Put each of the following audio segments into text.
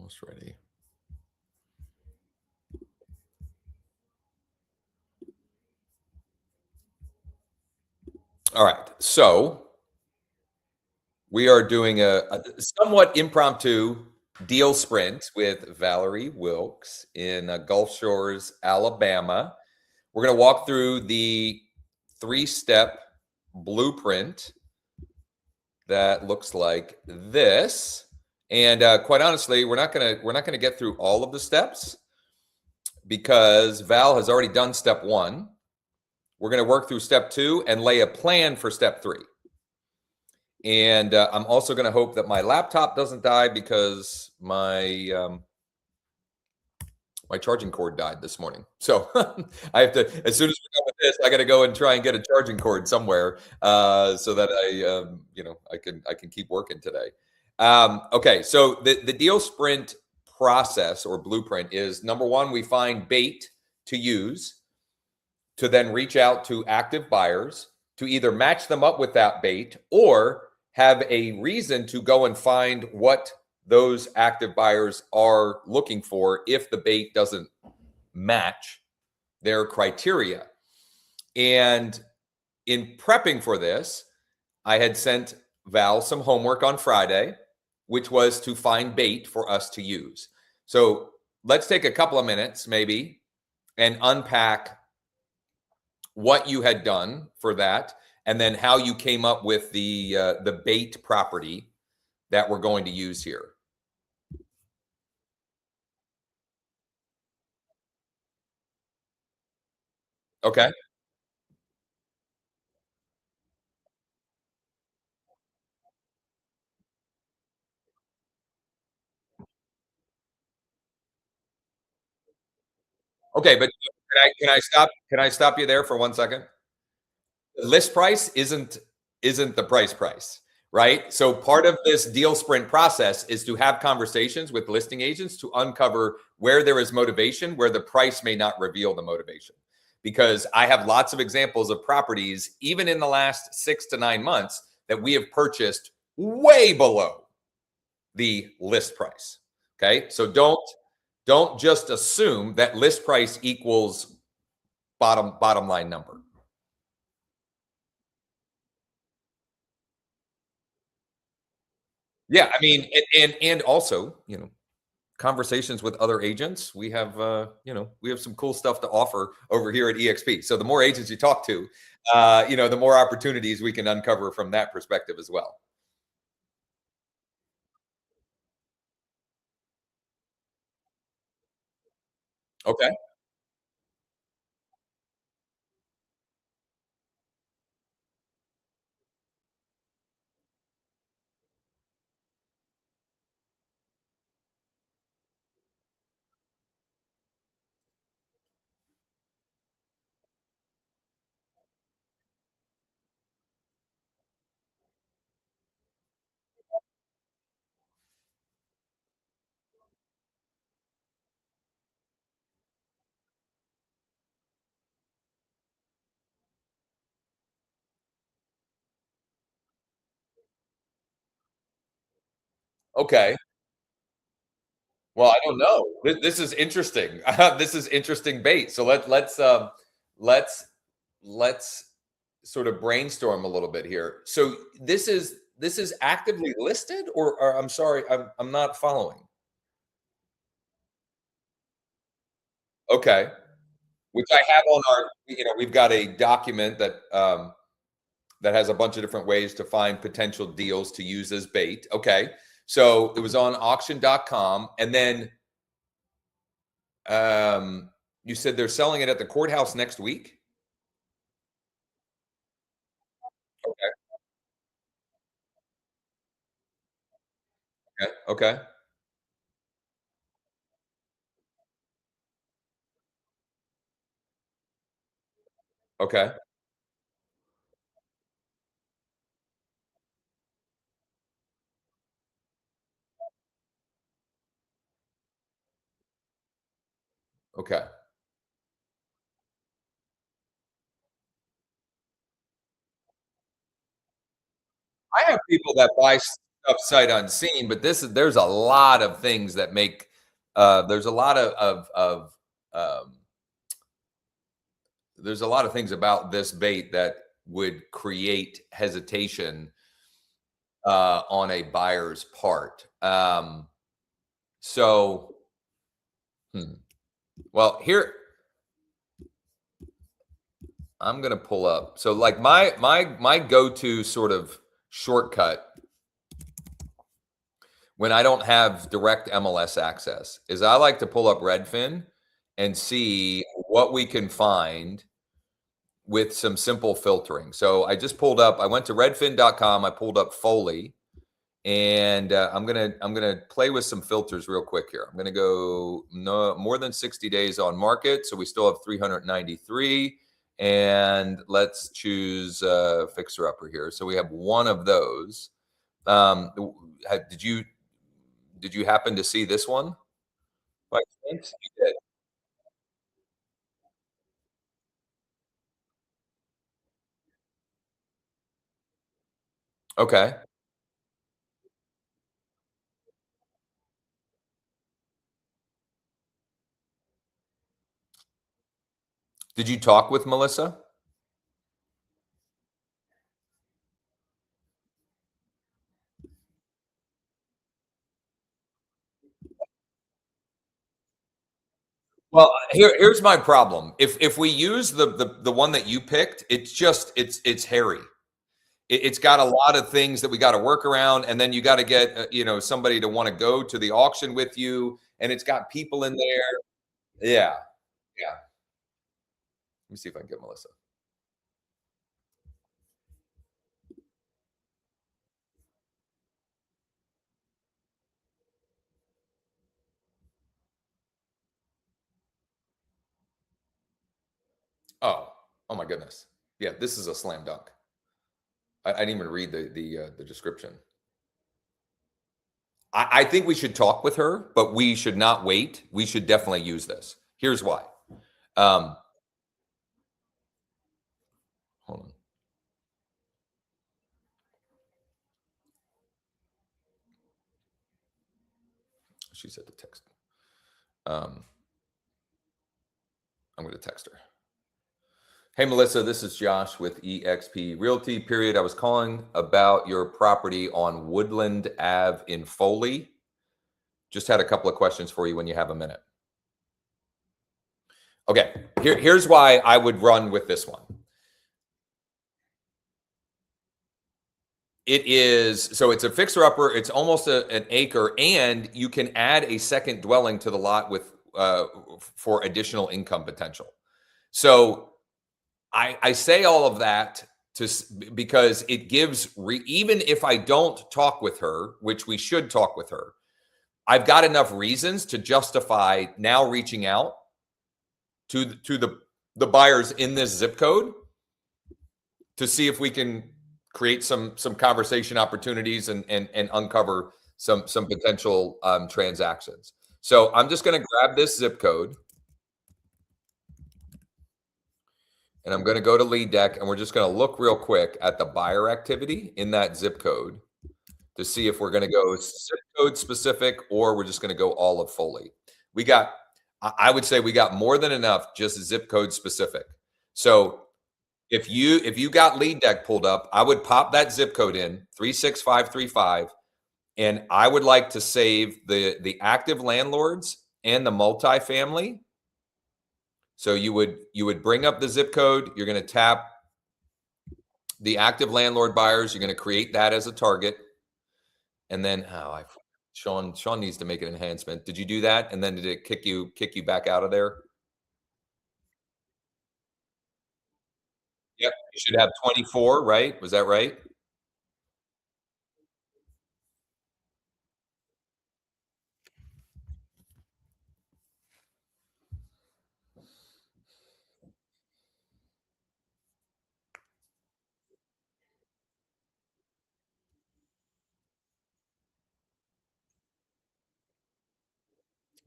Almost ready. All right. So we are doing a somewhat impromptu deal sprint with Valerie Wilks in Gulf Shores, Alabama. We're going to walk through the 3-step blueprint that looks like this. And quite honestly, we're not gonna get through all of the steps because Val has already done step 1. We're going to work through step 2 and lay a plan for step 3. And I'm also going to hope that my laptop doesn't die because my charging cord died this morning. So I have to, as soon as we're done with this, I got to go and try and get a charging cord somewhere so that I can keep working today. Okay, so the deal sprint process or blueprint is number 1, we find bait to use to then reach out to active buyers to either match them up with that bait or have a reason to go and find what those active buyers are looking for if the bait doesn't match their criteria. And in prepping for this, I had sent Val some homework on Friday, which was to find bait for us to use. So let's take a couple of minutes maybe and unpack what you had done for that, and then how you came up with the bait property that we're going to use here. Okay. Okay, but can I stop you there for 1 second? The list price isn't the price, right? So part of this deal sprint process is to have conversations with listing agents to uncover where there is motivation, where the price may not reveal the motivation. Because I have lots of examples of properties, even in the last 6 to 9 months, that we have purchased way below the list price. Okay, so don't just assume that list price equals bottom line number. Yeah, I mean, and also, conversations with other agents. We have some cool stuff to offer over here at EXP. So the more agents you talk to, the more opportunities we can uncover from that perspective as well. Okay. Okay. Well, I don't know. This is interesting. This is interesting bait. So let's let's sort of brainstorm a little bit here. So this is actively listed, or I'm sorry, I'm not following. Okay, which I have on our. We've got a document that has a bunch of different ways to find potential deals to use as bait. Okay, so it was on auction.com, and then you said they're selling it at the courthouse next week. Okay. Okay. Okay. Okay. Okay. I have people that buy stuff stuff sight unseen, but there's a lot of things that make there's a lot um, there's a lot of things about this bait that would create hesitation on a buyer's part. So, hmm, well, here I'm gonna pull up. So, like my go-to sort of shortcut when I don't have direct MLS access is I like to pull up Redfin and see what we can find with some simple filtering. So I just pulled up, I went to redfin.com, I pulled up Foley, and I'm gonna play with some filters real quick here. I'm gonna go no more than 60 days on market, so we still have 393, and let's choose fixer upper here. So we have one of those. Um, did you happen to see this one by chance? You did. Okay. Did you talk with Melissa? Well, here's my problem. If we use the one that you picked, it's hairy. It's got a lot of things that we got to work around, and then you got to get somebody to want to go to the auction with you, and it's got people in there. Yeah, yeah. Let me see if I can get Melissa. Oh, oh my goodness. Yeah, this is a slam dunk. I didn't even read the description. I think we should talk with her, but we should not wait. We should definitely use this. Here's why. Um, Hold on. She said to text. Um, I'm going to text her. Hey, Melissa, this is Josh with eXp Realty. Period. I was calling about your property on Woodland Ave in Foley. Just had a couple of questions for you when you have a minute. Okay, here's why I would run with this one. It is so it's a fixer upper. It's almost an acre, and you can add a second dwelling to the lot with for additional income potential. So I say all of that because it gives even if I don't talk with her, which we should talk with her, I've got enough reasons to justify now reaching out to the buyers in this zip code to see if we can create some conversation opportunities and uncover some potential transactions. So I'm just going to grab this zip code and I'm going to go to lead deck and we're just going to look real quick at the buyer activity in that zip code to see if we're going to go zip code specific or we're just going to go all of Foley. We got, I would say we got more than enough just zip code specific. So if you got lead deck pulled up, I would pop that zip code in 36535, and I would like to save the active landlords and the multifamily. So you would bring up the zip code. You're going to tap the active landlord buyers. You're going to create that as a target, and then Sean needs to make an enhancement. Did you do that? And then did it kick you back out of there? Yep. You should have 24, right? Was that right?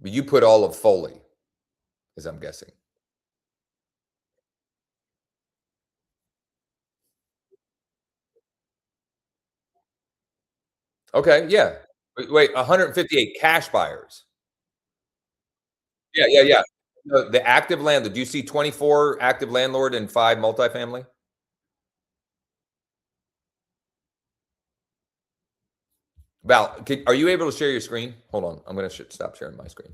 But you put all of Foley, as I'm guessing. Okay, yeah. Wait, 158 cash buyers. Yeah, yeah, yeah. No, the active landlord, do you see 24 active landlord and 5 multifamily? Val, are you able to share your screen? Hold on, I'm gonna stop sharing my screen.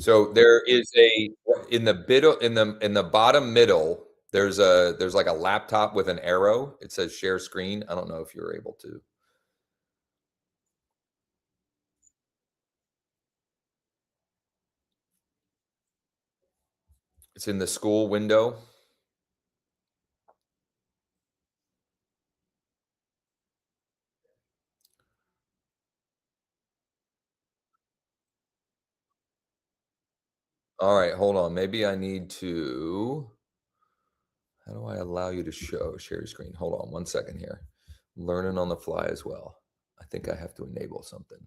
So there is a in the middle in the bottom middle, there's like a laptop with an arrow. It says share screen. I don't know if you're able to. It's in the school window. All right, hold on. Maybe I need to. How do I allow you to share your screen? Hold on one second here. Learning on the fly as well. I think I have to enable something.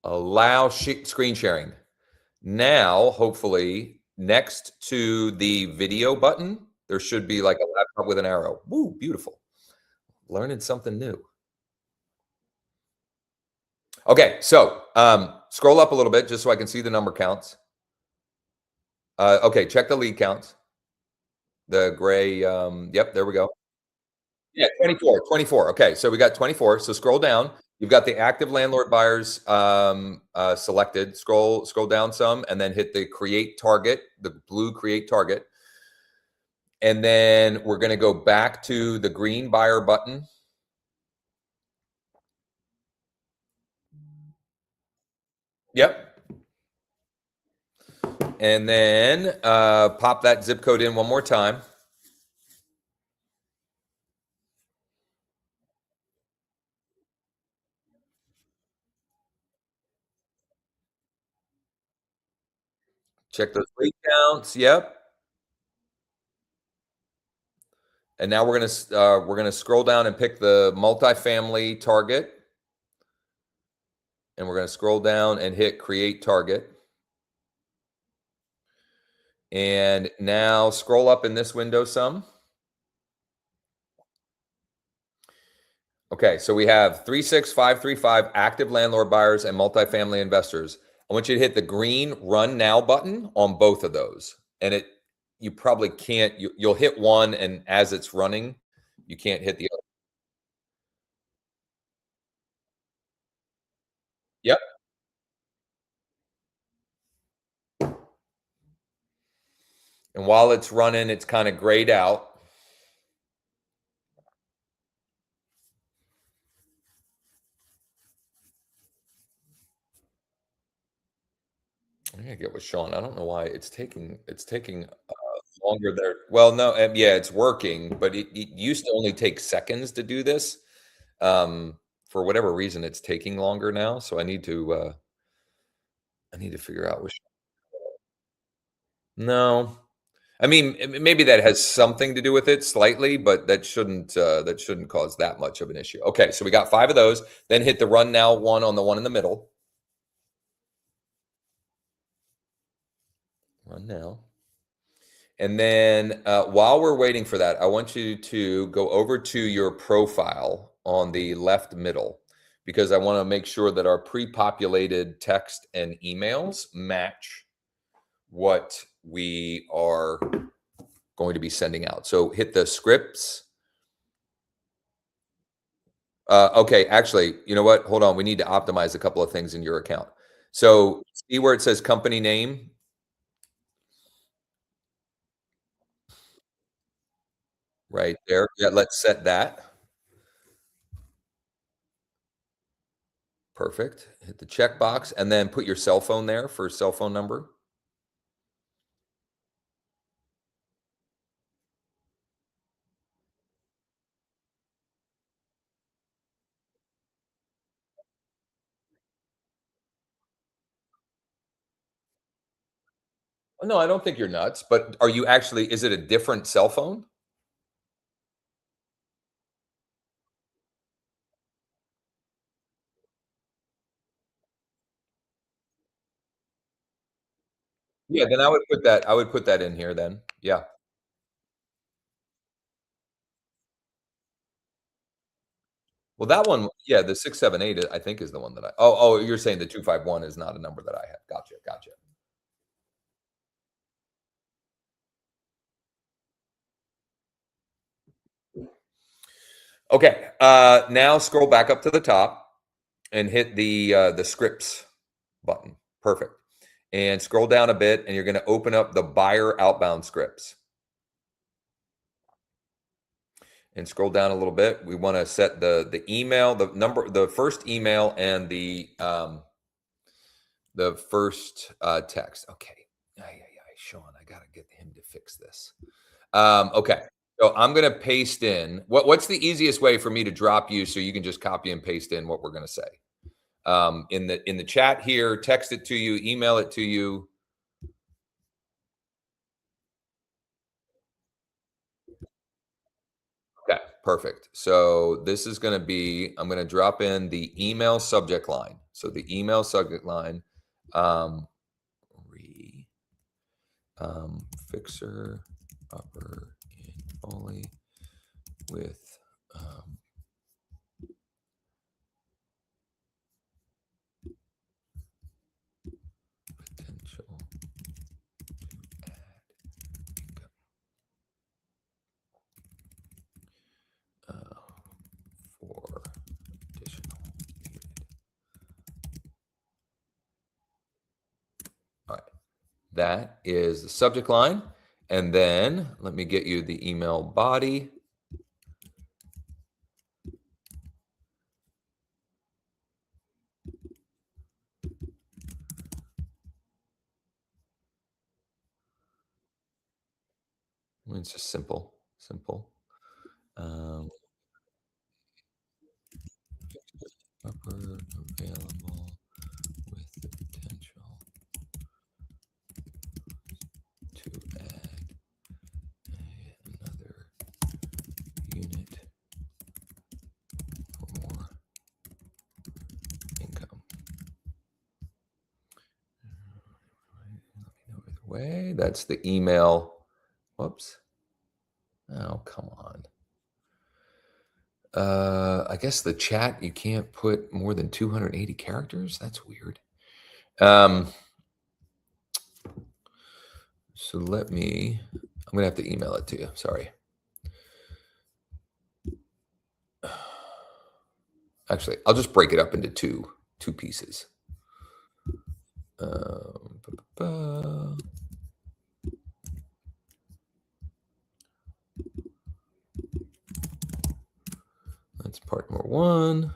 Allow screen sharing. Now, hopefully, next to the video button, there should be like a laptop with an arrow. Woo, beautiful. Learning something new. Okay, so scroll up a little bit just so I can see the number counts. Okay, check the lead counts. The gray, yep, there we go. Yeah, 24, 24. Okay, so we got 24. So scroll down. You've got the active landlord buyers selected. Scroll down some, and then hit the create target, the blue create target. And then we're going to go back to the green buyer button. Yep. And then pop that zip code in one more time. Check those lead counts. Yep. And now we're gonna scroll down and pick the multifamily target, and we're gonna scroll down and hit create target. And now scroll up in this window some. Okay, so we have 36535 active landlord buyers and multifamily investors. I want you to hit the green run now button on both of those. And you probably can't, you'll hit one, and as it's running, you can't hit the other. Yep. And while it's running, it's kind of grayed out. I'm gonna get with Sean. I don't know why it's taking longer there. Well, no, yeah, it's working, but it used to only take seconds to do this. For whatever reason, it's taking longer now. So I need to figure out which. No, I mean maybe that has something to do with it slightly, but that shouldn't cause that much of an issue. Okay, so we got 5 of those. Then hit the run now one on the one in the middle. Run now. And then while we're waiting for that, I want you to go over to your profile on the left middle, because I want to make sure that our pre-populated text and emails match what we are going to be sending out. So hit the scripts. Okay, actually, you know what? Hold on. We need to optimize a couple of things in your account. So see where it says company name right there. Yeah, let's set that. Perfect. Hit the checkbox and then put your cell phone there for cell phone number. No, I don't think you're nuts, but are you actually, is it a different cell phone? Yeah, then I would put that in here then. Yeah. Well, that one, yeah, the 678, I think, is the one that oh, you're saying the 251 is not a number that I have. Gotcha, gotcha. Okay, now scroll back up to the top and hit the scripts button. Perfect. And scroll down a bit, and you're gonna open up the buyer outbound scripts. And scroll down a little bit. We wanna set the email, the first email and the first text. Okay. Sean, I gotta get him to fix this. Okay. So I'm gonna paste in what's the easiest way for me to drop you so you can just copy and paste in what we're gonna say? In the chat here, text it to you, email it to you. Okay, perfect. So this is gonna be, I'm gonna drop in the email subject line. So the email subject line, um, re fixer upper in Foley with potential to add income for additional unit. All right, that is the subject line. And then let me get you the email body. It's just simple, simple. Upper available with the potential to add another unit for more income. Let me know either way. That's the email. Whoops. Oh, come on. I guess the chat, you can't put more than 280 characters. That's weird. So I'm gonna have to email it to you. Sorry. Actually, I'll just break it up into two pieces. Ba, ba, ba. That's part number one.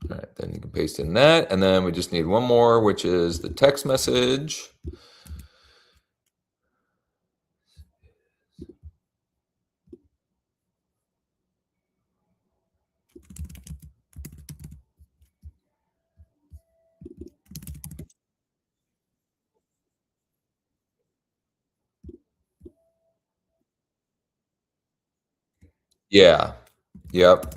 All right, then you can paste in that. And then we just need one more, which is the text message. Yeah. Yep.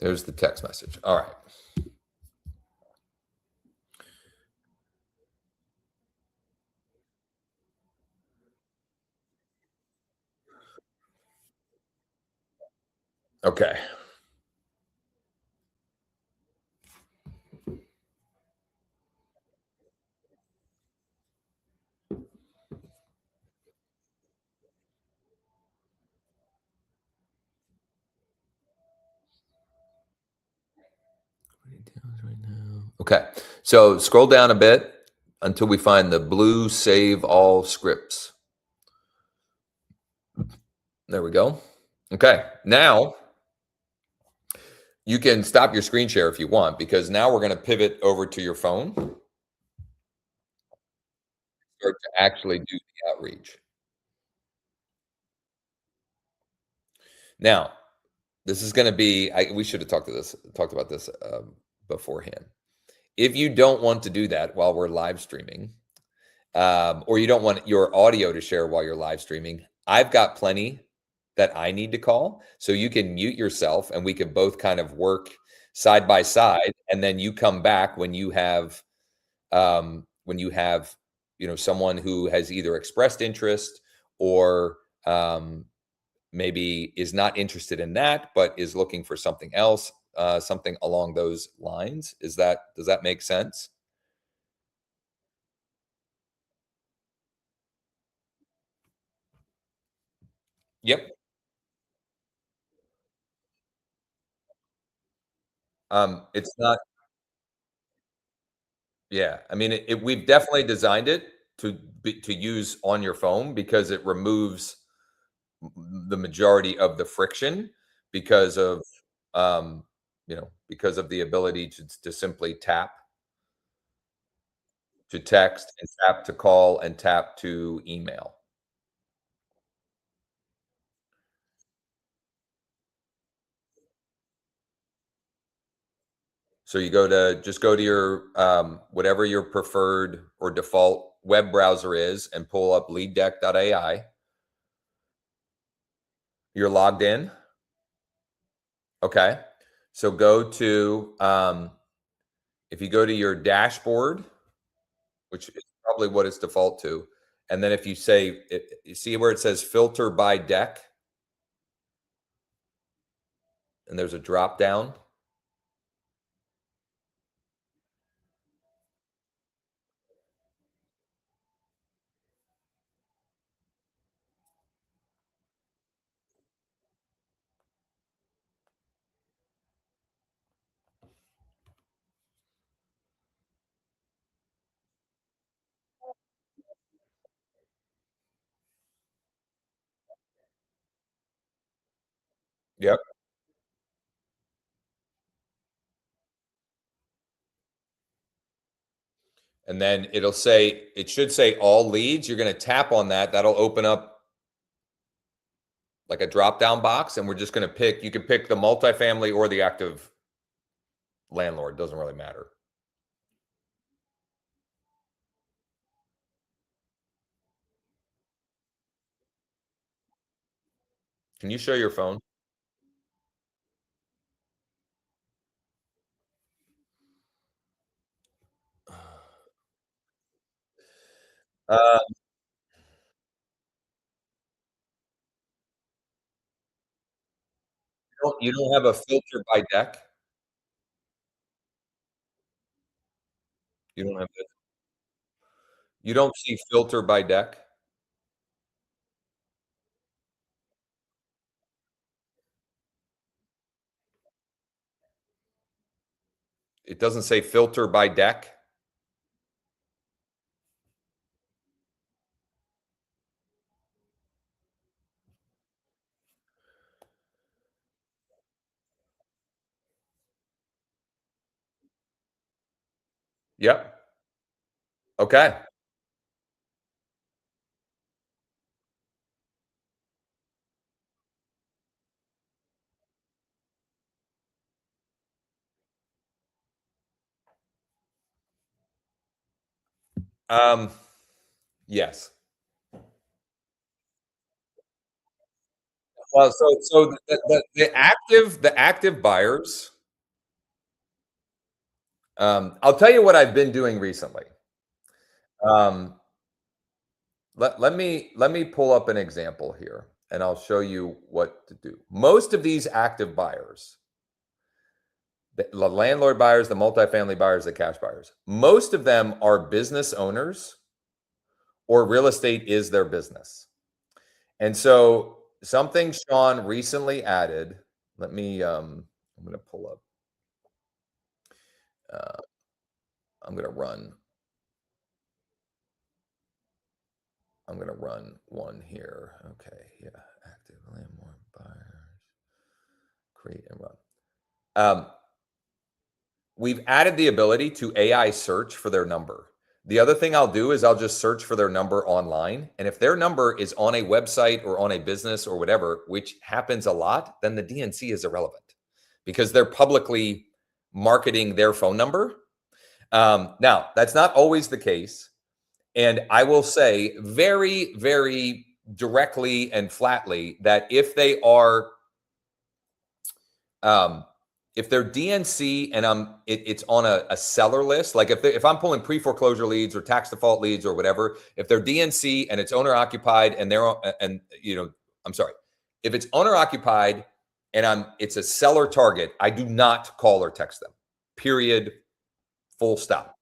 There's the text message. All right. Okay. right now. Okay, so scroll down a bit until we find the blue save all scripts. There we go. Okay, now you can stop your screen share if you want, because now we're going to pivot over to your phone, start to actually do the outreach. Now, this is going to be, we should have talked about this beforehand. If you don't want to do that while we're live streaming, or you don't want your audio to share while you're live streaming, I've got plenty that I need to call. So you can mute yourself and we can both kind of work side by side. And then you come back when you have, someone who has either expressed interest or maybe is not interested in that, but is looking for something else, something along those lines. Does that make sense? Yep. It's not. Yeah, I mean, we've definitely designed it to use on your phone because it removes the majority of the friction because of because of the ability to simply tap to text and tap to call and tap to email. So you go to your whatever your preferred or default web browser is and pull up leaddeck.ai. You're logged in. Okay. So go to if you go to your dashboard, which is probably what it's default to, and then if you you see where it says filter by deck, and there's a drop down. Yep. And then it should say all leads. You're going to tap on that. That'll open up like a drop down box, and we're just going to you can pick the multifamily or the active landlord. Doesn't really matter. Can you show your phone? Uh, you don't have a filter by deck. You don't have it. You don't see filter by deck. It doesn't say filter by deck. Yep. Okay. Um, yes. Well, so the active buyers. I'll tell you what I've been doing recently. Um, let me pull up an example here, and I'll show you what to do. Most of these active buyers, the landlord buyers, the multifamily buyers, the cash buyers, most of them are business owners or real estate is their business. And so something Sean recently added, I'm going to pull up. Uh, I'm gonna run. I'm gonna run one here. Okay, yeah, active landlord buyers, create and run. Um, we've added the ability to AI search for their number. The other thing I'll do is I'll just search for their number online. And if their number is on a website or on a business or whatever, which happens a lot, then the DNC is irrelevant because they're publicly marketing their phone number. Now, that's not always the case. And I will say very, very directly and flatly that um, if they're DNC and it's on a seller list, like if I'm pulling pre-foreclosure leads or tax default leads or whatever, if they're DNC and it's owner occupied and I'm sorry, if it's owner occupied and it's a seller target, I do not call or text them. Period. Full stop.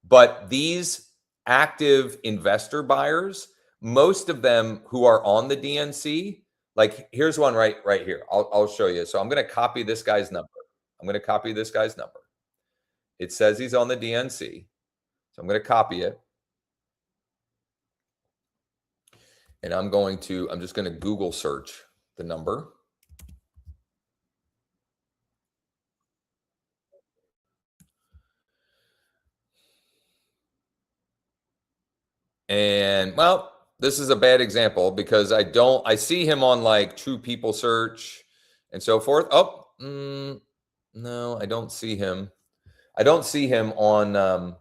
But these active investor buyers, most of them who are on the DNC, like here's one right here. I'll show you. So I'm going to copy this guy's number. I'm going to copy this guy's number. It says he's on the DNC. So I'm going to copy it. And I'm just going to Google search the number. And well, this is a bad example because I see him on like True People Search and so forth. Oh, no, I don't see him. I don't see him on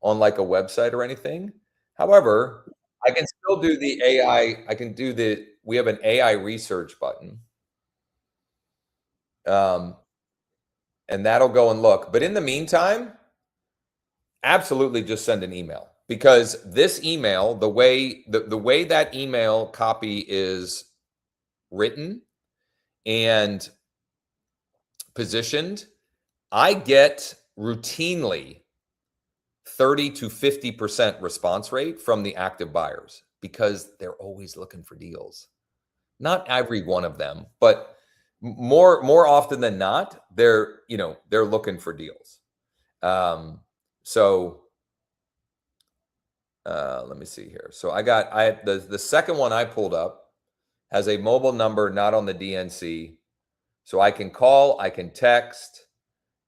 like a website or anything. However, I can still do the AI. We have an AI research button. And that'll go and look. But in the meantime, absolutely just send an email because this email, the way that email copy is written and positioned, I get routinely 30 to 50% response rate from the active buyers because they're always looking for deals. Not every one of them, but more often than not, they're looking for deals. So let me see here. So the second one I pulled up has a mobile number not on the DNC. So I can call, I can text,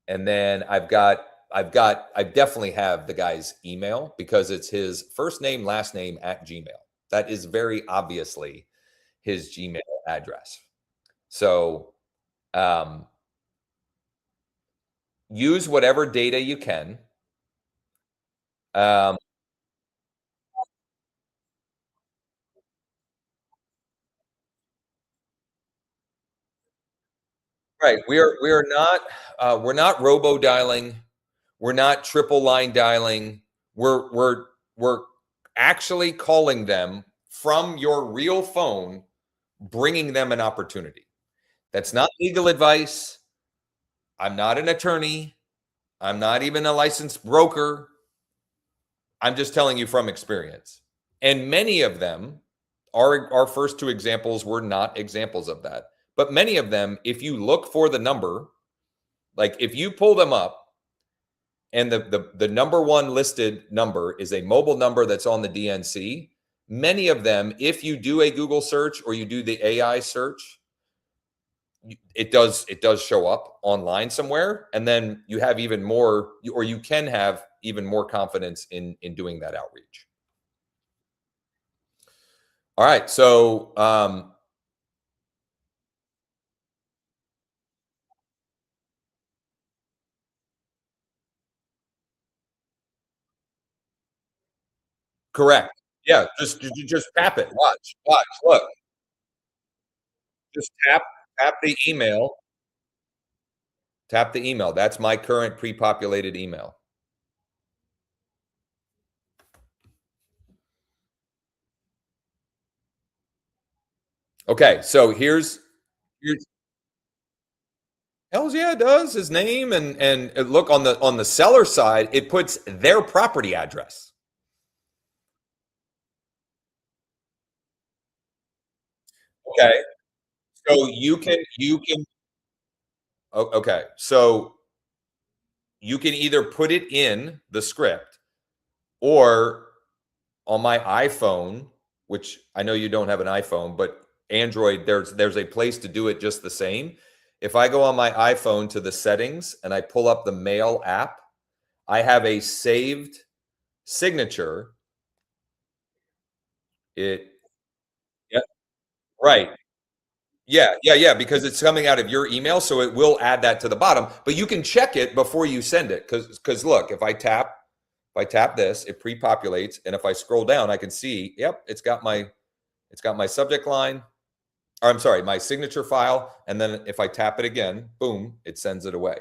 and then I definitely have the guy's email because it's his first name, last name @Gmail. That is very obviously his Gmail address. So use whatever data you can. Right. We're not robo dialing. We're not triple line dialing. We're actually calling them from your real phone, bringing them an opportunity. That's not legal advice. I'm not an attorney. I'm not even a licensed broker. I'm just telling you from experience. And many of them, our first two examples were not examples of that. But many of them, if you look for the number, like if you pull them up and the number one listed number is a mobile number that's on the DNC, many of them, if you do a Google search or you do the AI search, it does show up online somewhere, and then you have even more, or you can have even more confidence in doing that outreach. All right, so correct. Yeah, just tap it. Watch, look. Just tap the email. Tap the email. That's my current pre-populated email. Okay, so here's hells yeah, it does. His name and look on the seller side, it puts their property address. Okay. So you can okay. So you can either put it in the script, or on my iPhone, which I know you don't have an iPhone, but Android, there's a place to do it just the same. If I go on my iPhone to the settings and I pull up the Mail app, I have a saved signature. It Yeah, right. Yeah, because it's coming out of your email, so it will add that to the bottom. But you can check it before you send it, because look, if I tap this, it pre-populates, and if I scroll down, I can see, yep, it's got my subject line, or I'm sorry, my signature file, and then if I tap it again, boom, it sends it away.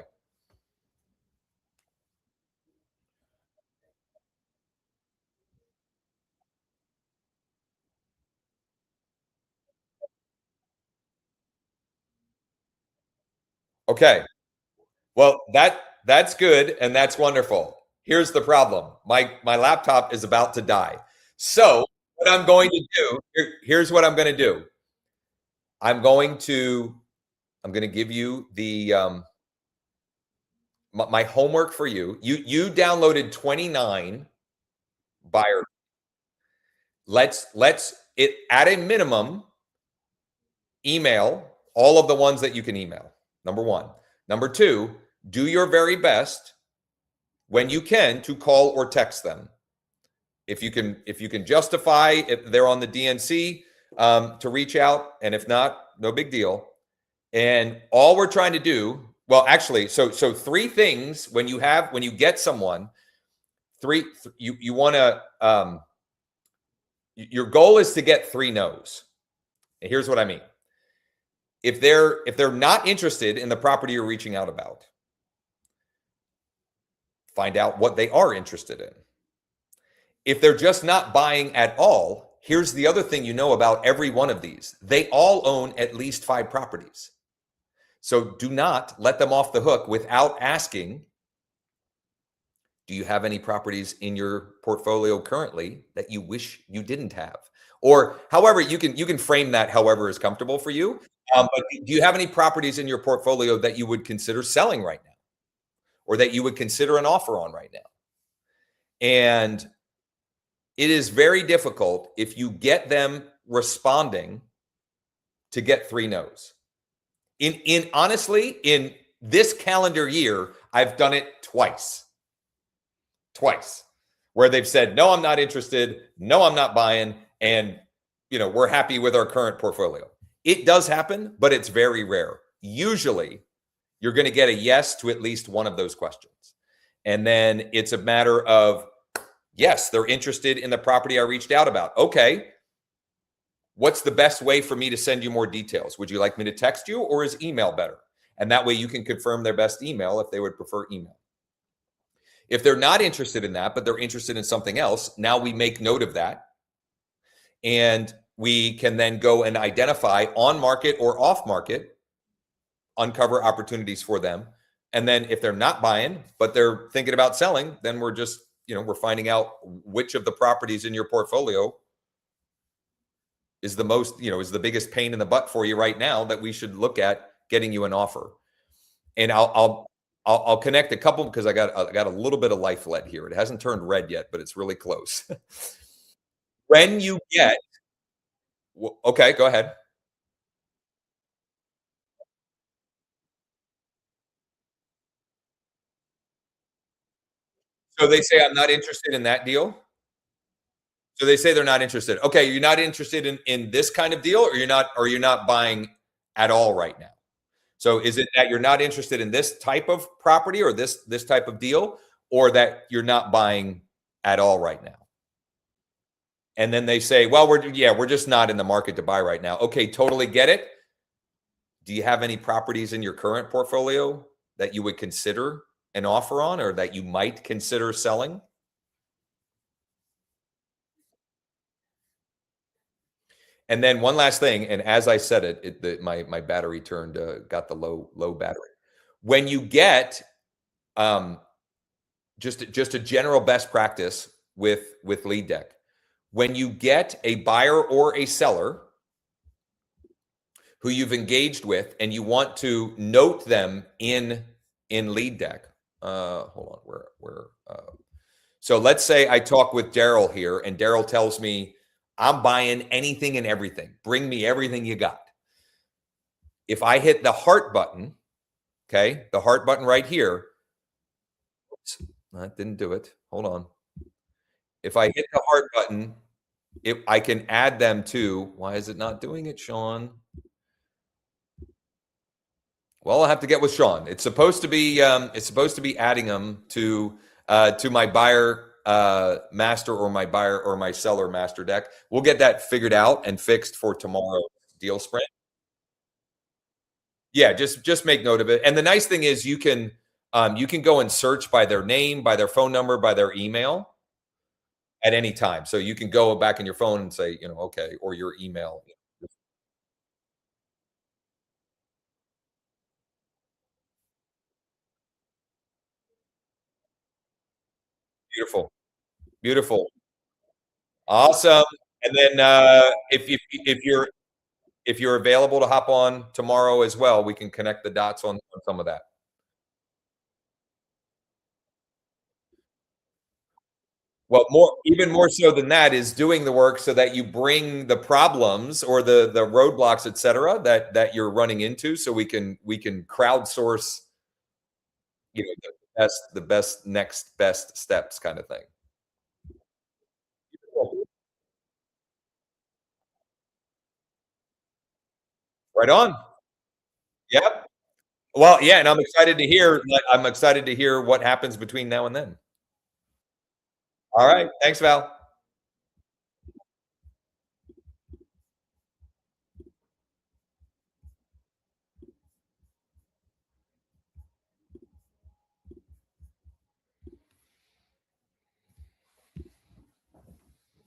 Okay, well, that's good and that's wonderful. Here's the problem: my laptop is about to die. So what I'm going to do here's what I'm going to do. I'm going to I'm going to give you the my homework for you. You downloaded 29 buyer. Let's it at a minimum email all of the ones that you can email. Number one. Number two, do your very best when you can to call or text them. If you can justify if they're on the DNC, to reach out, and if not, no big deal. And all we're trying to do, well, actually, so three things when you get someone, you want to your goal is to get 3 no's. And here's what I mean. If they're not interested in the property you're reaching out about, find out what they are interested in. If they're just not buying at all, here's the other thing you know about every one of these. They all own at least 5 properties. So do not let them off the hook without asking, do you have any properties in your portfolio currently that you wish you didn't have? Or however, you can frame that however is comfortable for you. But do you have any properties in your portfolio that you would consider selling right now, or that you would consider an offer on right now? And it is very difficult if you get them responding to get 3 no's. In honestly, in this calendar year, I've done it twice, where they've said, no, I'm not interested. No, I'm not buying. And, we're happy with our current portfolio. It does happen, but it's very rare. Usually you're going to get a yes to at least one of those questions. And then it's a matter of, yes, they're interested in the property I reached out about. Okay. What's the best way for me to send you more details? Would you like me to text you, or is email better? And that way you can confirm their best email if they would prefer email. If they're not interested in that, but they're interested in something else, now we make note of that. And we can then go and identify on market or off market, uncover opportunities for them. And then if they're not buying, but they're thinking about selling, then we're just, we're finding out which of the properties in your portfolio is the most, is the biggest pain in the butt for you right now that we should look at getting you an offer. And I'll connect a couple, because I got a little bit of life lead here. It hasn't turned red yet, but it's really close. When you get, okay, go ahead. So they say, I'm not interested in that deal. So they say they're not interested. Okay, you're not interested in this kind of deal, or you're not buying at all right now. So is it that you're not interested in this type of property, or this type of deal, or that you're not buying at all right now? And then they say, well, we're just not in the market to buy right now. Okay, totally get it. Do you have any properties in your current portfolio that you would consider an offer on, or that you might consider selling? And then one last thing, and as I said my battery got the low battery. When you get just a general best practice with Lead Deck, when you get a buyer or a seller who you've engaged with and you want to note them in Lead Deck, Hold on, so let's say I talk with Daryl here, and Daryl tells me, I'm buying anything and everything. Bring me everything you got. If I hit the heart button, okay, the heart button right here, oops, that didn't do it. Hold on. If I hit the heart button, I can add them to, why is it not doing it, Sean? Well, I'll have to get with Sean. It's supposed to be adding them to my buyer master, or my buyer or my seller master deck. We'll get that figured out and fixed for tomorrow's deal sprint. Yeah, just make note of it. And the nice thing is you can go and search by their name, by their phone number, by their email at any time. So you can go back in your phone and say, okay, or your email. Beautiful. Beautiful. Awesome. And then if you're available to hop on tomorrow as well, we can connect the dots on some of that. Well, even more so than that is doing the work so that you bring the problems or the roadblocks, et cetera, that you're running into, so we can crowdsource, the best next best steps kind of thing. Right on. Yep. Well, yeah, and I'm excited to hear what happens between now and then. All right. Thanks, Val.